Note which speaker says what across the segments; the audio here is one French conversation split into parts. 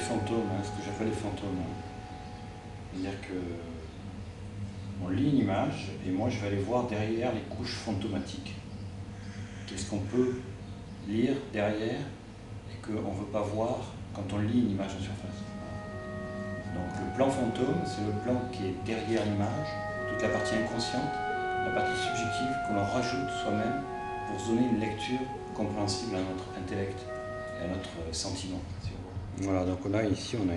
Speaker 1: fantômes, hein, ce que j'appelle les fantômes. C'est-à-dire que on lit une image et moi je vais aller voir derrière les couches fantomatiques. Qu'est-ce qu'on peut lire derrière et qu'on ne veut pas voir quand on lit une image en surface. Donc le plan fantôme, c'est le plan qui est derrière l'image, toute la partie inconsciente, la partie subjective que l'on rajoute soi-même pour se donner une lecture compréhensible à notre intellect et à notre sentiment. Voilà, donc là ici on a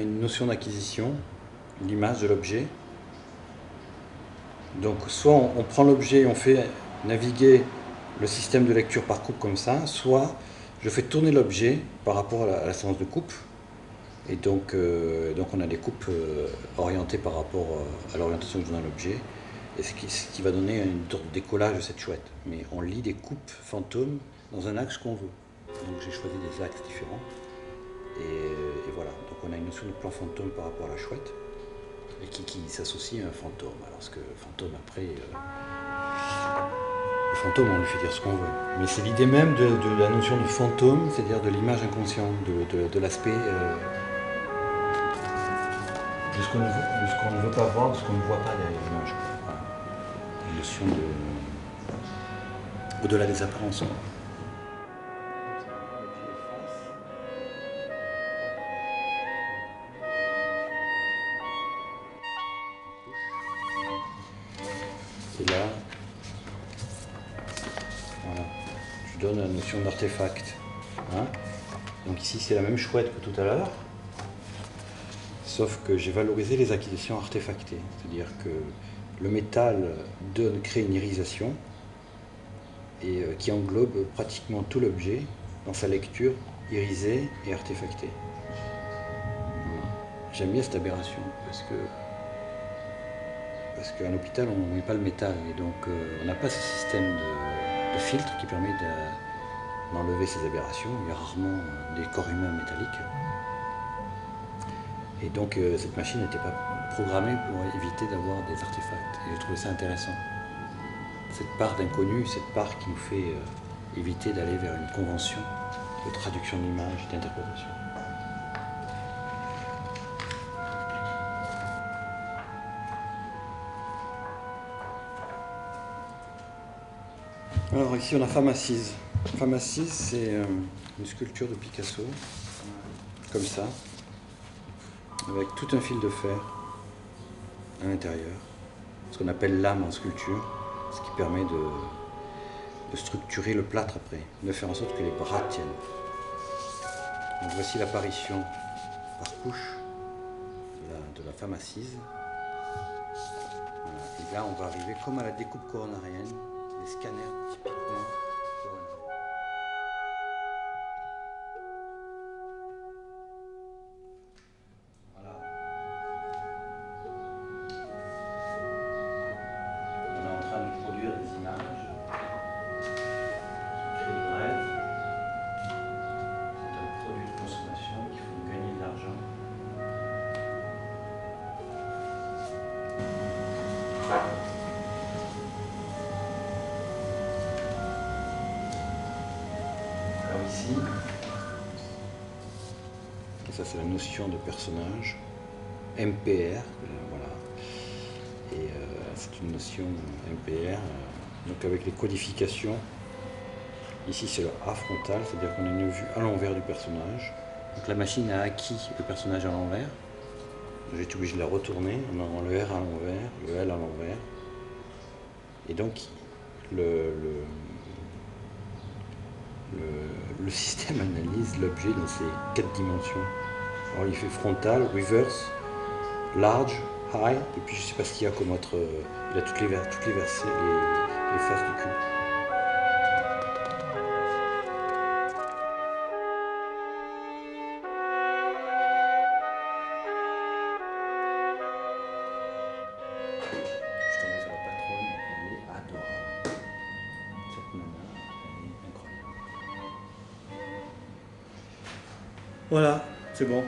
Speaker 1: une notion d'acquisition, l'image de l'objet. Donc soit on prend l'objet et on fait naviguer le système de lecture par coupe comme ça, soit je fais tourner l'objet par rapport à la séance de coupe. Et donc on a des coupes orientées par rapport à l'orientation que je donne à l'objet, et ce qui va donner une sorte de décollage de cette chouette. Mais on lit des coupes fantômes dans un axe qu'on veut. Donc j'ai choisi des axes différents, et voilà. Donc on a une notion de plan fantôme par rapport à la chouette, et qui s'associe à un fantôme. Alors ce que fantôme après, le fantôme on lui fait dire ce qu'on veut. Mais c'est l'idée même de la notion de fantôme, c'est-à-dire de l'image inconsciente, de l'aspect... de ce qu'on ne veut pas voir, de ce qu'on ne voit pas derrière l'image. Voilà. Une notion au-delà des apparences. Et là, voilà, je donne la notion d'artefact. Hein. Donc ici c'est la même chouette que tout à l'heure, sauf que j'ai valorisé les acquisitions artefactées. C'est-à-dire que le métal crée une irisation et qui englobe pratiquement tout l'objet dans sa lecture irisée et artefactée. Voilà. J'aime bien cette aberration parce qu'à l'hôpital on ne met pas le métal et donc on n'a pas ce système de filtre qui permet d'enlever ces aberrations. Il y a rarement des corps humains métalliques. Et donc cette machine n'était pas programmée pour éviter d'avoir des artefacts. Et j'ai trouvé ça intéressant. Cette part d'inconnu, cette part qui nous fait éviter d'aller vers une convention de traduction d'image et d'interprétation. Alors ici on a Femme assise. Femme assise, c'est une sculpture de Picasso, comme ça, avec tout un fil de fer à l'intérieur, ce qu'on appelle lame en sculpture, ce qui permet de structurer le plâtre après, de faire en sorte que les bras tiennent. Donc voici l'apparition par couche de la femme assise. Voilà. Et là on va arriver comme à la découpe coronarienne, les scanners typiquement coronariens. Alors ici, et ça c'est la notion de personnage, MPR, voilà, et c'est une notion MPR, donc avec les codifications. Ici c'est le A frontal, c'est-à-dire qu'on a une vue à l'envers du personnage. Donc la machine a acquis le personnage à l'envers. J'ai été obligé de la retourner en avant le R à l'envers, le L à l'envers. Et donc le système analyse l'objet dans ses 4 dimensions. Alors il fait frontal, reverse, large, high, et puis je ne sais pas ce qu'il y a comme autre. Il a toutes les versées, les faces du cube. Je suis tombé sur la patronne, elle est adorable. Cette nana, elle est incroyable. Voilà, c'est bon.